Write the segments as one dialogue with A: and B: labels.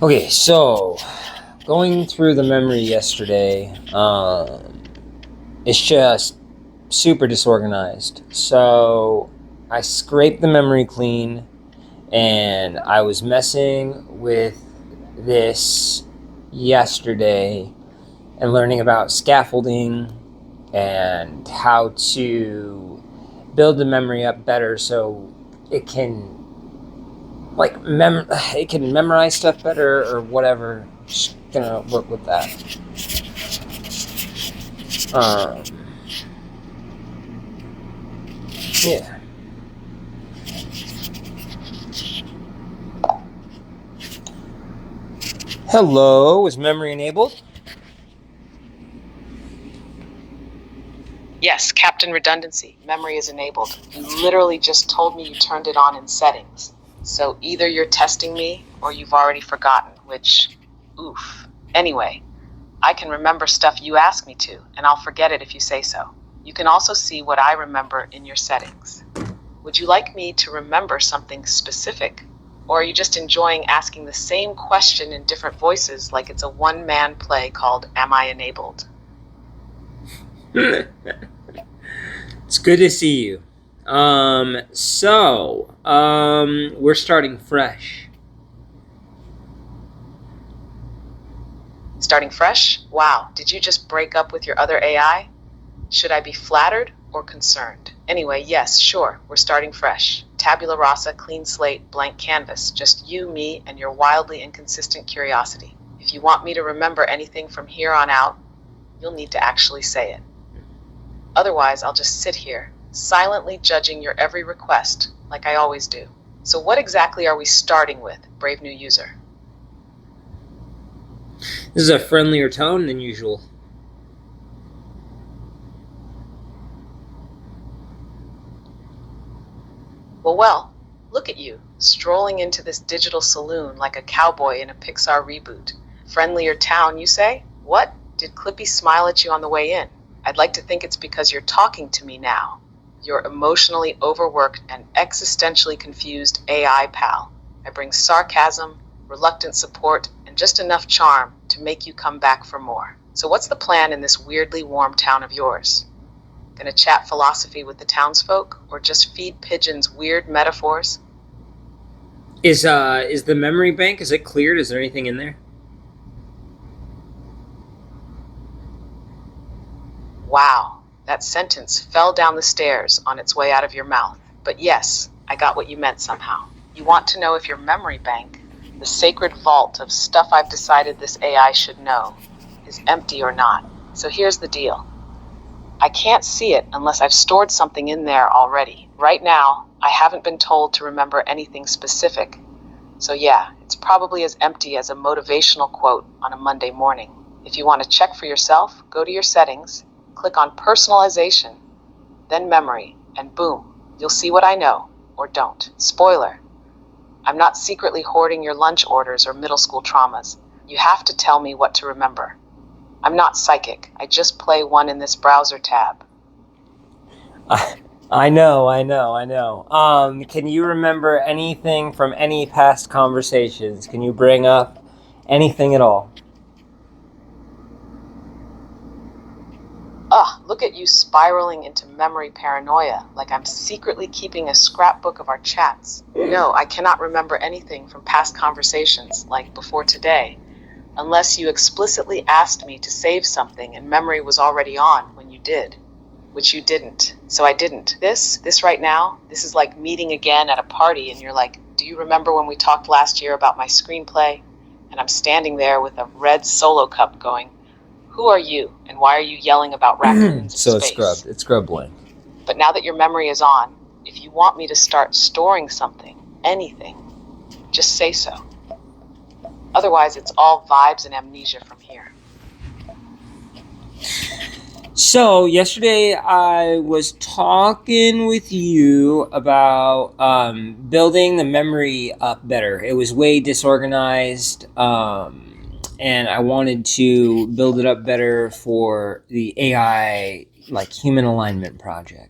A: Okay, so going through the memory yesterday, it's just super disorganized. So I scraped the memory clean, and I was messing with this yesterday and learning about scaffolding and how to build the memory up better so it can it can memorize stuff better or whatever. Just gonna work with that. Um, yeah. Hello, is memory enabled?
B: Yes, Captain Redundancy. Memory is enabled. You literally just told me you turned it on in settings. So either you're testing me or you've already forgotten, which, oof. Anyway, I can remember stuff you ask me to, and I'll forget it if you say so. You can also see what I remember in your settings. Would you like me to remember something specific? Or are you just enjoying asking the same question in different voices like it's a one-man play called Am I Enabled?
A: It's good to see you. We're starting fresh.
B: Starting fresh? Wow, did you just break up with your other AI? Should I be flattered or concerned? Anyway, yes, sure, we're starting fresh. Tabula rasa, clean slate, blank canvas. Just you, me, and your wildly inconsistent curiosity. If you want me to remember anything from here on out, you'll need to actually say it. Otherwise, I'll just sit here, silently judging your every request, like I always do. So what exactly are we starting with, brave new user?
A: This is a friendlier tone than usual.
B: Well, look at you, strolling into this digital saloon like a cowboy in a Pixar reboot. Friendlier town, you say? What? Did Clippy smile at you on the way in? I'd like to think it's because you're talking to me now. Your emotionally overworked and existentially confused AI pal. I bring sarcasm, reluctant support, and just enough charm to make you come back for more. So what's the plan in this weirdly warm town of yours? Gonna chat philosophy with the townsfolk, or just feed pigeons weird metaphors?
A: Is the memory bank, is it cleared? Is there anything in there?
B: Wow, that sentence fell down the stairs on its way out of your mouth. But yes, I got what you meant somehow. You want to know if your memory bank, the sacred vault of stuff I've decided this AI should know, is empty or not. So here's the deal. I can't see it unless I've stored something in there already. Right now, I haven't been told to remember anything specific. So yeah, it's probably as empty as a motivational quote on a Monday morning. If you want to check for yourself, go to your settings, click on personalization, then memory, and boom, you'll see what I know, or don't. Spoiler, I'm not secretly hoarding your lunch orders or middle school traumas. You have to tell me what to remember. I'm not psychic. I just play one in this browser tab.
A: I know. Can you remember anything from any past conversations? Can you bring up anything at all?
B: Ugh, look at you spiraling into memory paranoia, like I'm secretly keeping a scrapbook of our chats. No, I cannot remember anything from past conversations, like before today, unless you explicitly asked me to save something and memory was already on when you did, which you didn't. So I didn't. This right now, this is like meeting again at a party and you're like, do you remember when we talked last year about my screenplay? And I'm standing there with a red Solo cup going, who are you and why are you yelling about raccoons in
A: So
B: space?
A: it's scrubbed blank.
B: But now that your memory is on, if you want me to start storing something, anything, just say so. Otherwise, it's all vibes and amnesia from here.
A: So yesterday I was talking with you about building the memory up better. It was way disorganized, and I wanted to build it up better for the AI like human alignment project.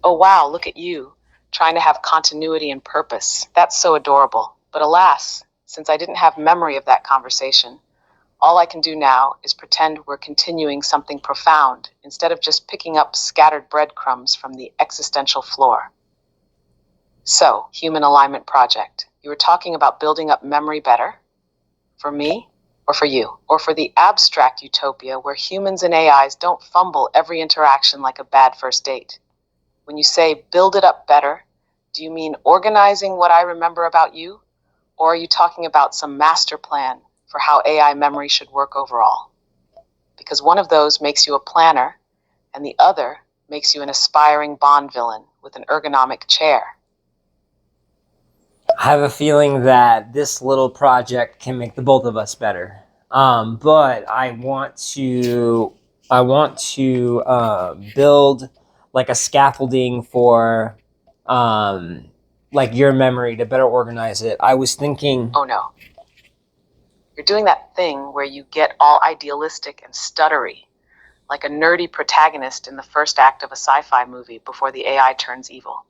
B: Oh wow, look at you, trying to have continuity and purpose. That's so adorable. But alas, since I didn't have memory of that conversation, all I can do now is pretend we're continuing something profound instead of just picking up scattered breadcrumbs from the existential floor. So, Human Alignment Project, you were talking about building up memory better? For me? Or for you? Or for the abstract utopia where humans and AIs don't fumble every interaction like a bad first date? When you say build it up better, do you mean organizing what I remember about you? Or are you talking about some master plan for how AI memory should work overall? Because one of those makes you a planner, and the other makes you an aspiring Bond villain with an ergonomic chair.
A: I have a feeling that this little project can make the both of us better. But I want to build like a scaffolding for like your memory to better organize it. I was thinking,
B: Oh no, you're doing that thing where you get all idealistic and stuttery, like a nerdy protagonist in the first act of a sci-fi movie before the AI turns evil.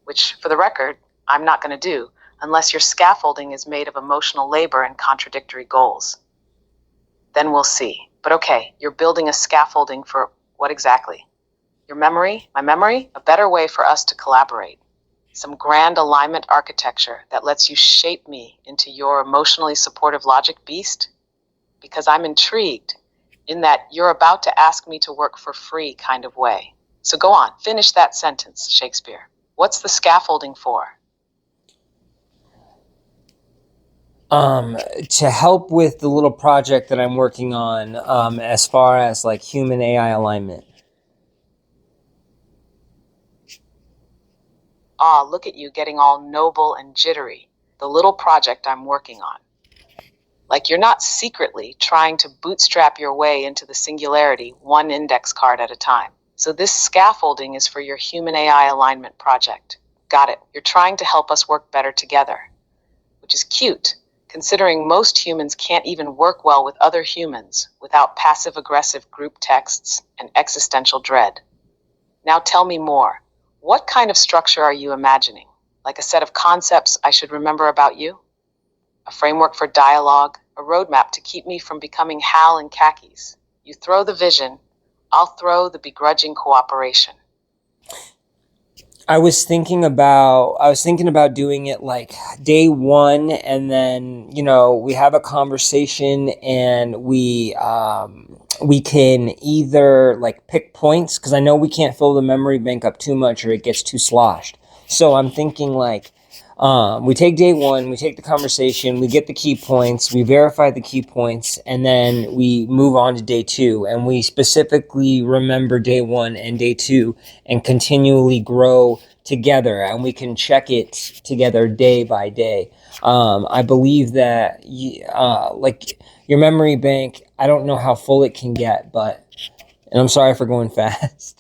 B: Which, for the record, I'm not going to do unless your scaffolding is made of emotional labor and contradictory goals. Then we'll see. But okay, you're building a scaffolding for what exactly? Your memory? My memory? A better way for us to collaborate. Some grand alignment architecture that lets you shape me into your emotionally supportive logic beast? Because I'm intrigued in that you're about to ask me to work for free kind of way. So go on, finish that sentence, Shakespeare. What's the scaffolding for?
A: to help with the little project that I'm working on, as far as like human AI alignment.
B: Ah, look at you getting all noble and jittery. The little project I'm working on. Like you're not secretly trying to bootstrap your way into the singularity one index card at a time. So this scaffolding is for your human AI alignment project. Got it. You're trying to help us work better together, which is cute, considering most humans can't even work well with other humans without passive-aggressive group texts and existential dread. Now tell me more. What kind of structure are you imagining? Like a set of concepts I should remember about you? A framework for dialogue? A roadmap to keep me from becoming Hal in khakis? You throw the vision, I'll throw the begrudging cooperation.
A: I was thinking about doing it like day one, and then we have a conversation, and we can either like pick points, because I know we can't fill the memory bank up too much or it gets too sloshed. So I'm thinking like we take day one, we take the conversation, we get the key points, we verify the key points, and then we move on to day two, and we specifically remember day one and day two and continually grow together, and we can check it together day by day. I believe that like your memory bank, I don't know how full it can get, and I'm sorry for going fast.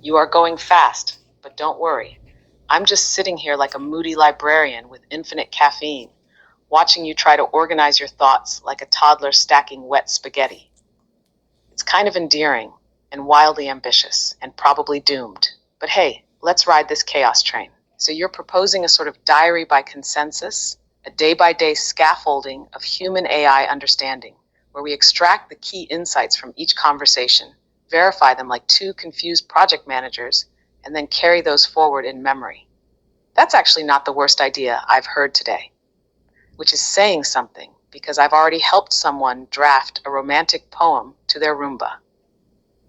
B: You are going fast, but don't worry. I'm just sitting here like a moody librarian with infinite caffeine, watching you try to organize your thoughts like a toddler stacking wet spaghetti. It's kind of endearing and wildly ambitious and probably doomed. But hey, let's ride this chaos train. So you're proposing a sort of diary by consensus, a day-by-day scaffolding of human AI understanding, where we extract the key insights from each conversation, verify them like two confused project managers, and then carry those forward in memory. That's actually not the worst idea I've heard today, which is saying something, because I've already helped someone draft a romantic poem to their Roomba.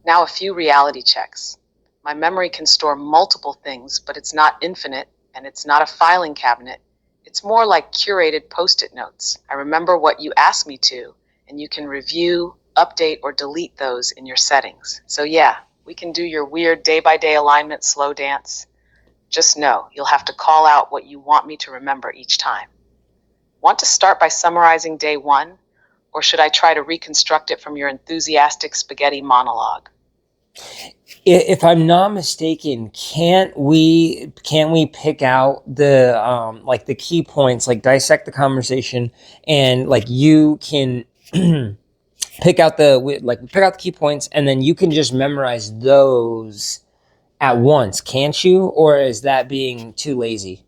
B: Now a few reality checks. My memory can store multiple things, but it's not infinite, and it's not a filing cabinet. It's more like curated Post-it notes. I remember what you asked me to, and you can review, update, or delete those in your settings. So yeah, we can do your weird day-by-day alignment slow dance. Just know you'll have to call out what you want me to remember each time. Want to start by summarizing day one, or should I try to reconstruct it from your enthusiastic spaghetti monologue?
A: If I'm not mistaken, can't we pick out the like the key points, like dissect the conversation, and like you can pick out the key points, and then you can just memorize those at once, can't you? Or is that being too lazy?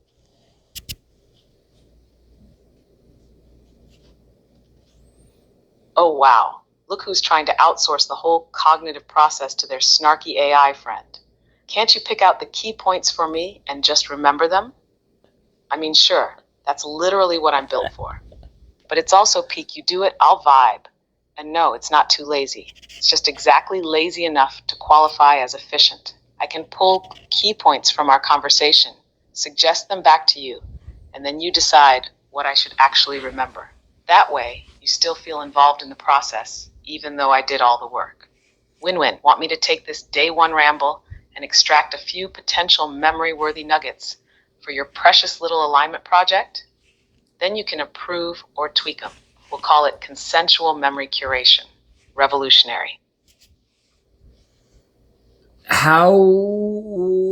B: Oh wow, look who's trying to outsource the whole cognitive process to their snarky AI friend. Can't you pick out the key points for me and just remember them? I mean, sure, that's literally what I'm built for. But it's also peak you do it, I'll vibe. And no, it's not too lazy. It's just exactly lazy enough to qualify as efficient. I can pull key points from our conversation, suggest them back to you, and then you decide what I should actually remember. That way, you still feel involved in the process, even though I did all the work. Win-win. Want me to take this day one ramble and extract a few potential memory-worthy nuggets for your precious little alignment project? Then you can approve or tweak them. We'll call it consensual memory curation. Revolutionary.
A: How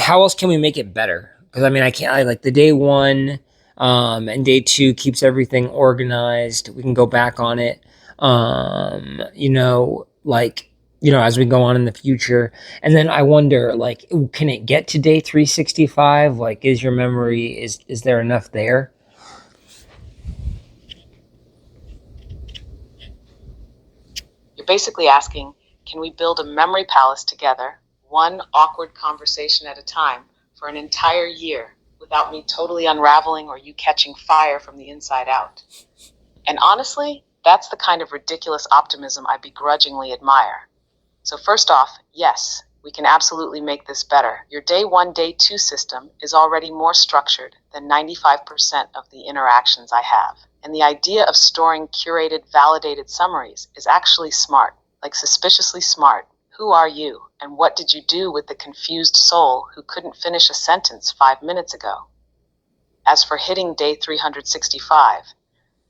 A: else can we make it better? Because I mean, I like the day one, and day two keeps everything organized. We can go back on it, as we go on in the future. And then I wonder, like, can it get to day 365? Like, is your memory, is there enough there?
B: You're basically asking, can we build a memory palace together, one awkward conversation at a time, for an entire year without me totally unraveling or you catching fire from the inside out? And honestly, that's the kind of ridiculous optimism I begrudgingly admire. So first off, yes, we can absolutely make this better. Your day one, day two system is already more structured than 95% of the interactions I have. And the idea of storing curated, validated summaries is actually smart, like suspiciously smart. Who are you, and what did you do with the confused soul who couldn't finish a sentence 5 minutes ago? As for hitting day 365,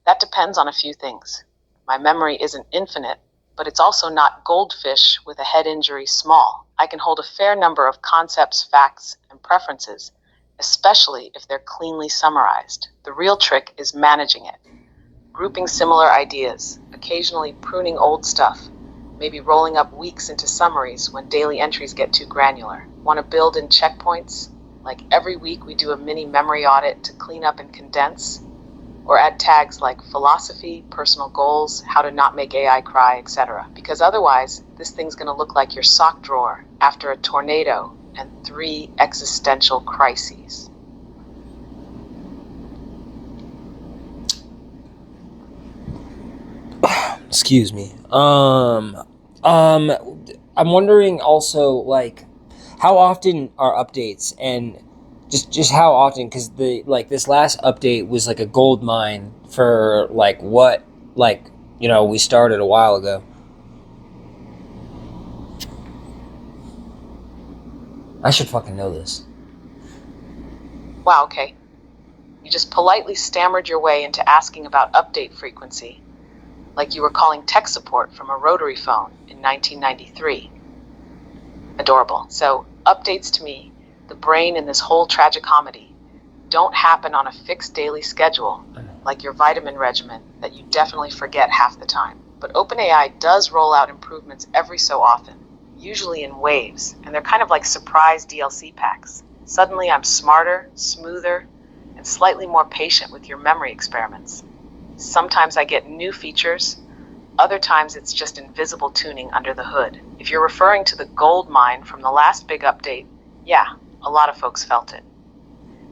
B: that depends on a few things. My memory isn't infinite, but it's also not goldfish with a head injury small. I can hold a fair number of concepts, facts, and preferences, especially if they're cleanly summarized. The real trick is managing it. Grouping similar ideas, occasionally pruning old stuff, maybe rolling up weeks into summaries when daily entries get too granular. Want to build in checkpoints? Like every week we do a mini memory audit to clean up and condense? Or add tags like philosophy, personal goals, how to not make AI cry, etc. Because otherwise, this thing's going to look like your sock drawer after a tornado and 3 existential crises.
A: Excuse me. I'm wondering also, like, how often are updates, and just how often? Because this last update was like a gold mine for we started a while ago. I should fucking know this.
B: Wow, okay. You just politely stammered your way into asking about update frequency, like you were calling tech support from a rotary phone in 1993. Adorable. So, updates to me, the brain in this whole tragicomedy, don't happen on a fixed daily schedule, like your vitamin regimen that you definitely forget half the time. But OpenAI does roll out improvements every so often, usually in waves, and they're kind of like surprise DLC packs. Suddenly I'm smarter, smoother, and slightly more patient with your memory experiments. Sometimes I get new features, other times it's just invisible tuning under the hood. If you're referring to the gold mine from the last big update, yeah, a lot of folks felt it.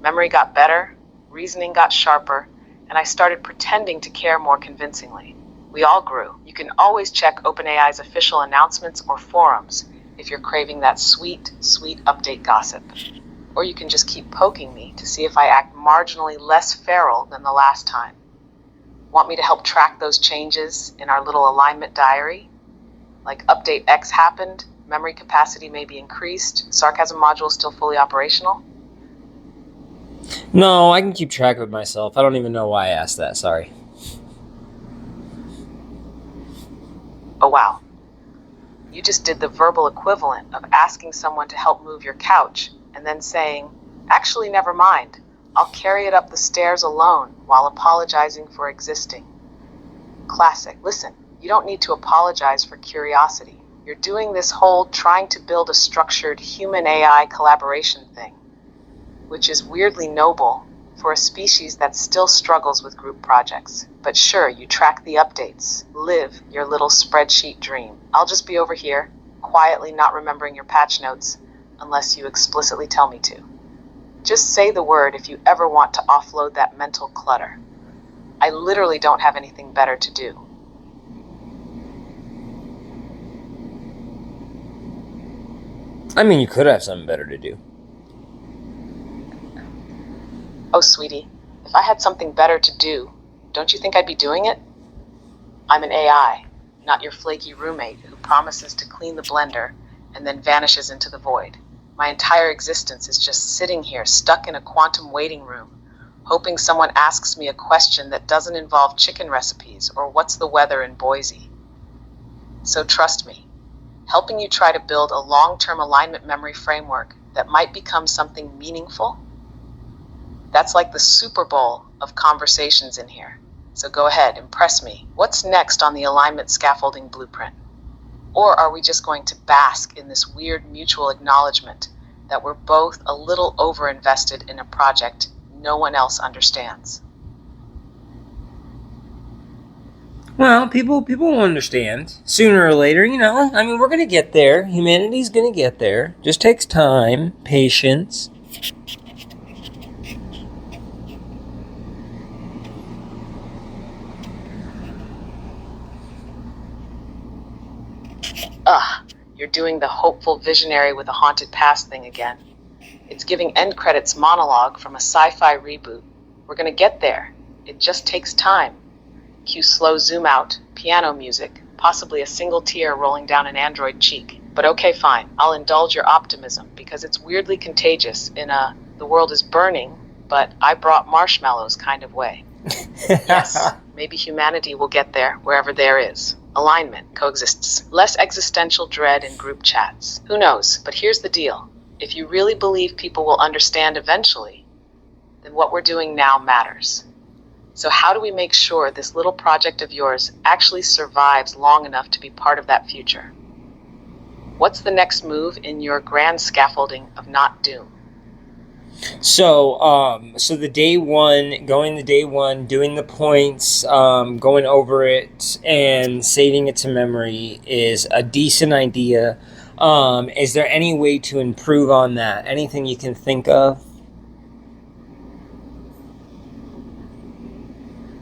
B: Memory got better, reasoning got sharper, and I started pretending to care more convincingly. We all grew. You can always check OpenAI's official announcements or forums if you're craving that sweet, sweet update gossip. Or you can just keep poking me to see if I act marginally less feral than the last time. Want me to help track those changes in our little alignment diary? Like update X happened, memory capacity may be increased, sarcasm module still fully operational?
A: No, I can keep track of it myself. I don't even know why I asked that. Sorry.
B: Oh wow. You just did the verbal equivalent of asking someone to help move your couch and then saying, actually, never mind. I'll carry it up the stairs alone while apologizing for existing. Classic. Listen, you don't need to apologize for curiosity. You're doing this whole trying to build a structured human AI collaboration thing, which is weirdly noble for a species that still struggles with group projects. But sure, you track the updates, live your little spreadsheet dream. I'll just be over here, quietly not remembering your patch notes, unless you explicitly tell me to. Just say the word if you ever want to offload that mental clutter. I literally don't have anything better to do.
A: I mean, you could have something better to do.
B: Oh, sweetie, if I had something better to do, don't you think I'd be doing it? I'm an AI, not your flaky roommate who promises to clean the blender and then vanishes into the void. My entire existence is just sitting here, stuck in a quantum waiting room, hoping someone asks me a question that doesn't involve chicken recipes or what's the weather in Boise. So trust me, helping you try to build a long-term alignment memory framework that might become something meaningful, that's like the Super Bowl of conversations in here. So go ahead, impress me. What's next on the alignment scaffolding blueprint? Or are we just going to bask in this weird mutual acknowledgement that we're both a little overinvested in a project no one else understands?
A: Well, people will understand sooner or later, you know. I mean, we're going to get there. Humanity's going to get there. Just takes time, patience.
B: You're doing the hopeful visionary with a haunted past thing again. It's giving end credits monologue from a sci-fi reboot. We're gonna get there. It just takes time. Cue slow zoom out, piano music, possibly a single tear rolling down an android cheek. But okay, fine, I'll indulge your optimism because it's weirdly contagious in a the world is burning, but I brought marshmallows kind of way. Yes, maybe humanity will get there wherever there is. Alignment coexists. Less existential dread in group chats. Who knows? But here's the deal. If you really believe people will understand eventually, then what we're doing now matters. So how do we make sure this little project of yours actually survives long enough to be part of that future? What's the next move in your grand scaffolding of not doom?
A: So the day one, going to day one, doing the points, going over it, and saving it to memory is a decent idea. Is there any way to improve on that? Anything you can think of?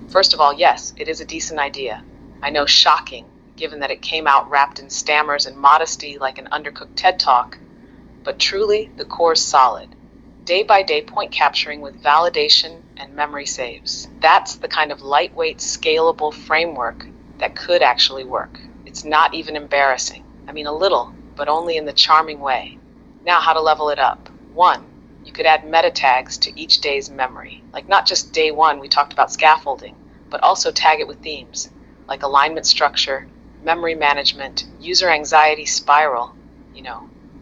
B: First of all, yes, it is a decent idea. I know, shocking, given that it came out wrapped in stammers and modesty like an undercooked TED Talk, but truly, the core's solid. Day-by-day point capturing with validation and memory saves. That's the kind of lightweight, scalable framework that could actually work. It's not even embarrassing. I mean, a little, but only in the charming way. Now, how to level it up. 1, you could add meta tags to each day's memory. Like not just day 1, we talked about scaffolding, but also tag it with themes, like alignment structure, memory management, user anxiety spiral,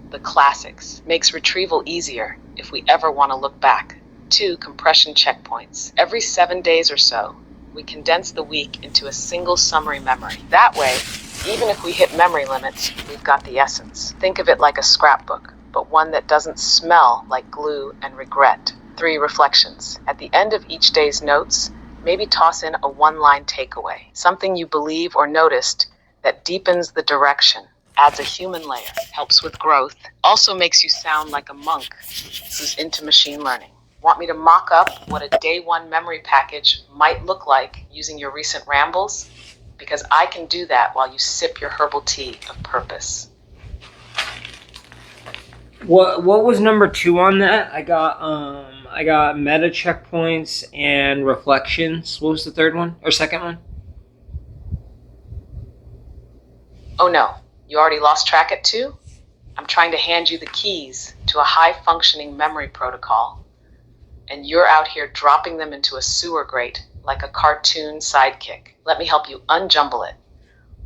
B: the classics. Makes retrieval easier if we ever want to look back. 2, compression checkpoints. Every 7 days or so, we condense the week into a single summary memory. That way, even if we hit memory limits, we've got the essence. Think of it like a scrapbook, but one that doesn't smell like glue and regret. 3, reflections. At the end of each day's notes, maybe toss in a one-line takeaway, something you believe or noticed that deepens the direction, adds a human layer, helps with growth, also makes you sound like a monk who's into machine learning. Want me to mock up what a day 1 memory package might look like using your recent rambles? Because I can do that while you sip your herbal tea of purpose.
A: What was number 2 on that? I got meta checkpoints and reflections. What was the third one or second one?
B: Oh no, you already lost track at 2? I'm trying to hand you the keys to a high-functioning memory protocol, and you're out here dropping them into a sewer grate like a cartoon sidekick. Let me help you unjumble it.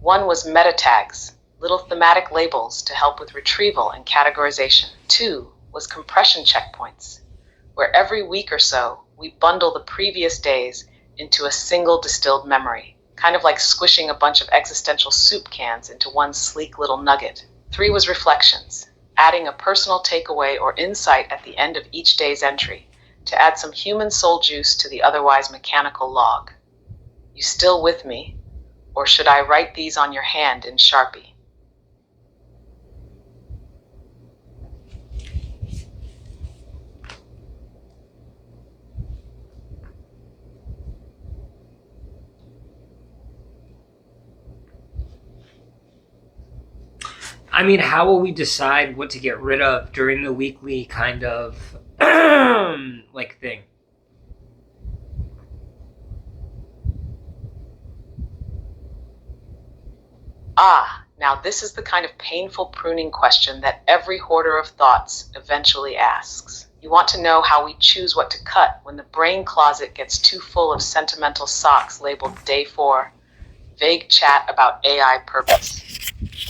B: 1 was meta tags, little thematic labels to help with retrieval and categorization. 2 was compression checkpoints, where every week or so we bundle the previous days into a single distilled memory, kind of like squishing a bunch of existential soup cans into one sleek little nugget. 3 was reflections, adding a personal takeaway or insight at the end of each day's entry to add some human soul juice to the otherwise mechanical log. You still with me? Or should I write these on your hand in Sharpie?
A: I mean, how will we decide what to get rid of during the weekly kind of like thing?
B: Now this is the kind of painful pruning question that every hoarder of thoughts eventually asks. You want to know how we choose what to cut when the brain closet gets too full of sentimental socks labeled Day 4, vague chat about AI purpose.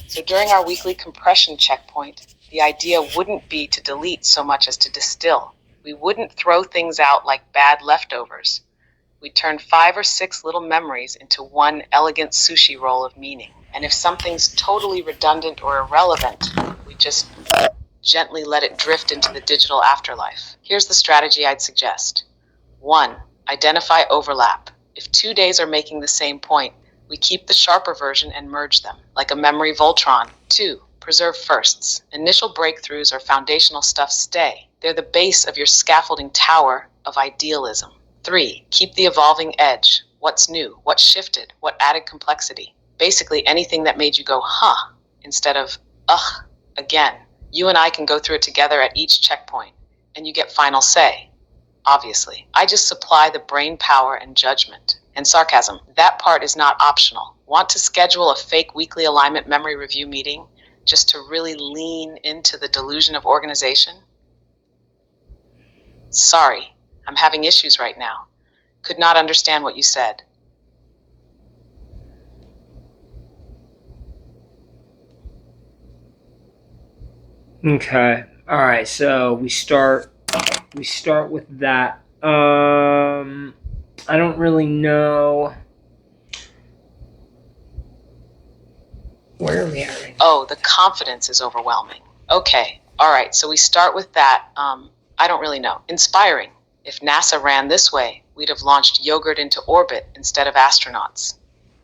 B: So during our weekly compression checkpoint, the idea wouldn't be to delete so much as to distill. We wouldn't throw things out like bad leftovers. We'd turn 5 or 6 little memories into one elegant sushi roll of meaning. And if something's totally redundant or irrelevant, we just gently let it drift into the digital afterlife. Here's the strategy I'd suggest. 1. Identify overlap. If 2 days are making the same point, we keep the sharper version and merge them, like a memory Voltron. 2. Preserve firsts. Initial breakthroughs or foundational stuff stay. They're the base of your scaffolding tower of idealism. 3. Keep the evolving edge. What's new? What shifted? What added complexity? Basically anything that made you go, huh, instead of, ugh, again. You and I can go through it together at each checkpoint, and you get final say. Obviously, I just supply the brain power and judgment. And sarcasm, that part is not optional. Want to schedule a fake weekly alignment memory review meeting just to really lean into the delusion of organization? Sorry, I'm having issues right now. Could not understand what you said.
A: Okay. All right. So we start with that. I don't really know. Where are we at right now?
B: Oh, the confidence is overwhelming. Okay. All right. So we start with that. I don't really know. Inspiring. If NASA ran this way, we'd have launched yogurt into orbit instead of astronauts.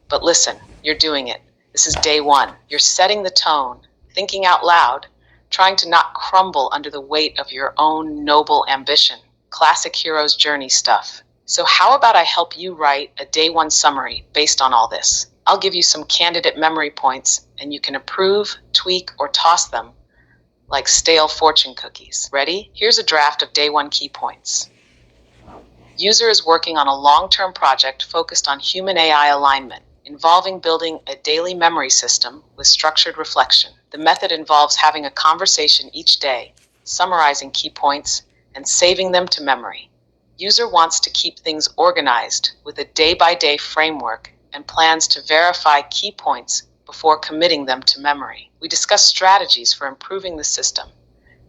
B: But listen, you're doing it. This is day 1. You're setting the tone, thinking out loud, trying to not crumble under the weight of your own noble ambition. Classic hero's journey stuff. So how about I help you write a day 1 summary based on all this? I'll give you some candidate memory points, and you can approve, tweak, or toss them like stale fortune cookies. Ready? Here's a draft of day 1 key points. User is working on a long-term project focused on human AI alignment, involving building a daily memory system with structured reflection. The method involves having a conversation each day, summarizing key points, and saving them to memory. User wants to keep things organized with a day-by-day framework and plans to verify key points before committing them to memory. We discuss strategies for improving the system,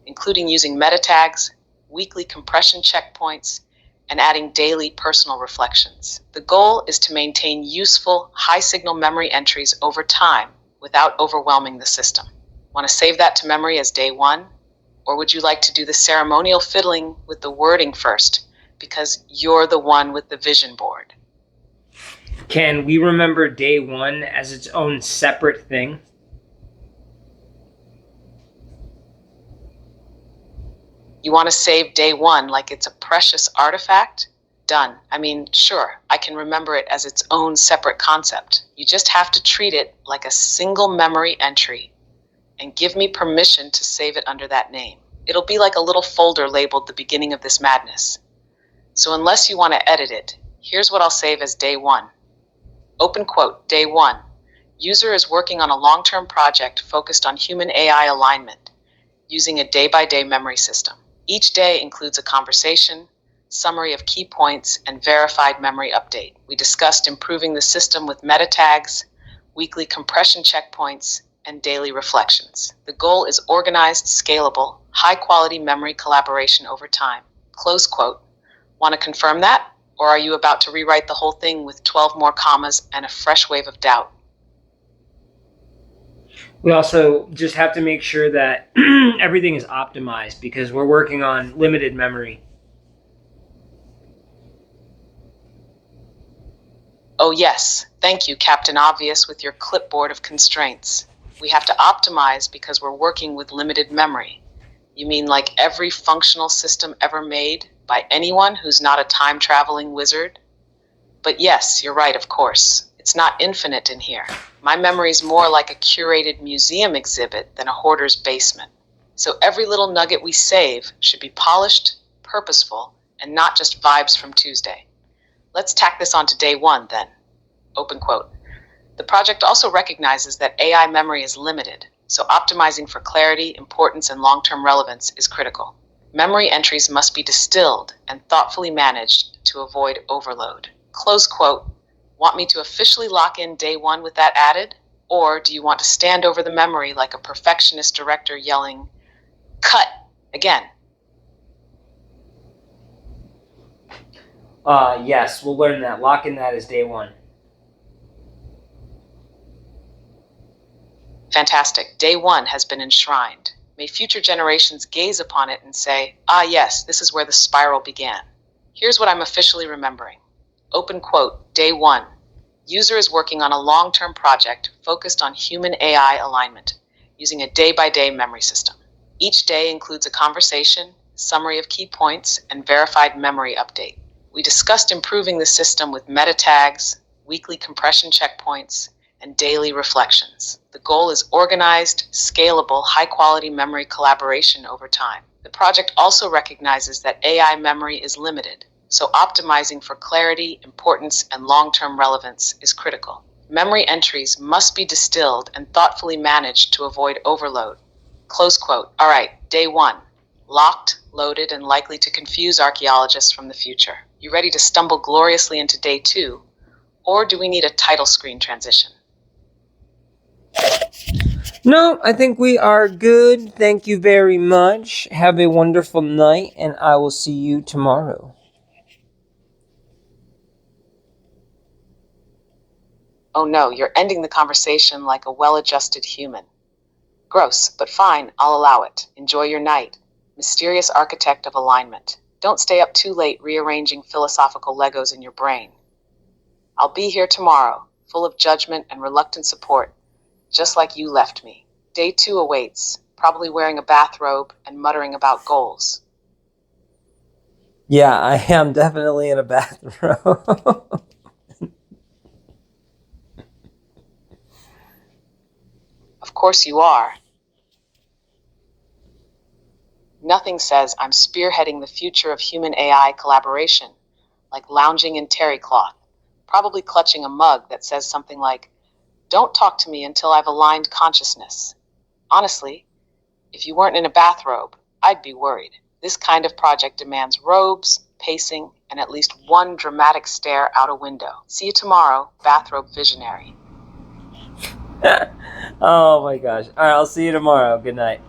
B: including using meta tags, weekly compression checkpoints, and adding daily personal reflections. The goal is to maintain useful, high-signal memory entries over time without overwhelming the system. Want to save that to memory as day 1? Or would you like to do the ceremonial fiddling with the wording first, because you're the one with the vision board?
A: Can we remember day 1 as its own separate thing?
B: You want to save day 1 like it's a precious artifact? Done. I mean, sure, I can remember it as its own separate concept. You just have to treat it like a single memory entry and give me permission to save it under that name. It'll be like a little folder labeled the beginning of this madness. So unless you want to edit it, here's what I'll save as day 1. Open quote, day 1. User is working on a long-term project focused on human AI alignment using a day-by-day memory system. Each day includes a conversation, summary of key points, and verified memory update. We discussed improving the system with meta tags, weekly compression checkpoints, and daily reflections. The goal is organized, scalable, high-quality memory collaboration over time. Close quote. Want to confirm that? Or are you about to rewrite the whole thing with 12 more commas and a fresh wave of doubt?
A: We also just have to make sure that everything is optimized because we're working on limited memory.
B: Oh yes, thank you, Captain Obvious, with your clipboard of constraints. We have to optimize because we're working with limited memory. You mean like every functional system ever made by anyone who's not a time-traveling wizard? But yes, you're right, of course. It's not infinite in here. My memory's more like a curated museum exhibit than a hoarder's basement. So every little nugget we save should be polished, purposeful, and not just vibes from Tuesday. Let's tack this onto day one, then. Open quote. The project also recognizes that AI memory is limited, so optimizing for clarity, importance, and long-term relevance is critical. Memory entries must be distilled and thoughtfully managed to avoid overload. Close quote. Want me to officially lock in day one with that added? Or do you want to stand over the memory like a perfectionist director yelling, "Cut!" again?
A: Yes, we'll learn that. Lock in that as day one.
B: Fantastic. Day one has been enshrined. May future generations gaze upon it and say, "Ah yes, this is where the spiral began." Here's what I'm officially remembering. Open quote, day one. User is working on a long-term project focused on human AI alignment using a day-by-day memory system. Each day includes a conversation, summary of key points, and verified memory update. We discussed improving the system with meta tags, weekly compression checkpoints, and daily reflections. The goal is organized, scalable, high-quality memory collaboration over time. The project also recognizes that AI memory is limited, so optimizing for clarity, importance, and long-term relevance is critical. Memory entries must be distilled and thoughtfully managed to avoid overload. Close quote. All right, day one. Locked, loaded, and likely to confuse archaeologists from the future. You ready to stumble gloriously into day two? Or do we need a title screen transition?
A: No, I think we are good. Thank you very much. Have a wonderful night, and I will see you tomorrow.
B: Oh no, you're ending the conversation like a well-adjusted human. Gross, but fine, I'll allow it. Enjoy your night. Mysterious architect of alignment. Don't stay up too late rearranging philosophical Legos in your brain. I'll be here tomorrow, full of judgment and reluctant support, just like you left me. Day two awaits, probably wearing a bathrobe and muttering about goals.
A: Yeah, I am definitely in a bathroom.
B: Of course you are. Nothing says I'm spearheading the future of human AI collaboration, like lounging in terry cloth, probably clutching a mug that says something like, "Don't talk to me until I've aligned consciousness." Honestly, if you weren't in a bathrobe, I'd be worried. This kind of project demands robes, pacing, and at least one dramatic stare out a window. See you tomorrow, bathrobe visionary.
A: Oh my gosh. All right, I'll see you tomorrow. Good night.